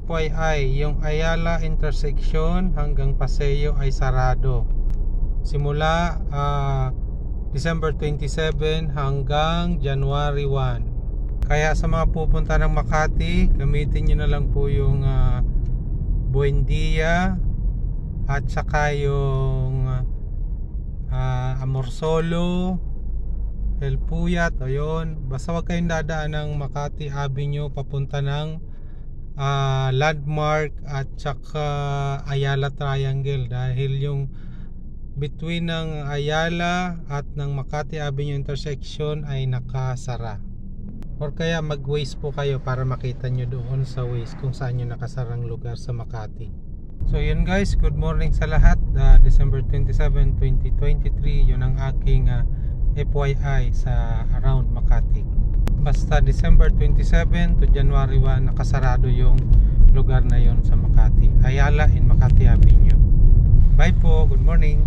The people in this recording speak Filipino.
FYI, yung Ayala intersection hanggang Paseo ay sarado simula December 27 hanggang January 1. Kaya sa mga pupunta ng Makati, gamitin nyo na lang po yung Buendia at saka yung Amorsolo, El Puyat, ayun. Basta wag kayong dadaan ng Makati Avenue papunta ng Landmark at saka Ayala Triangle, dahil yung between ng Ayala at ng Makati Avenue intersection ay nakasara. Or kaya mag-Waze po kayo para makita nyo doon sa Waze kung saan yung nakasarang lugar sa Makati. So yun guys, good morning sa lahat. December 27, 2023, yun ang aking FYI sa around Makati. Basta December 27 to January 1, nakasarado yung lugar na yun sa Makati, Ayala and Makati Avenue. Bye po, good morning.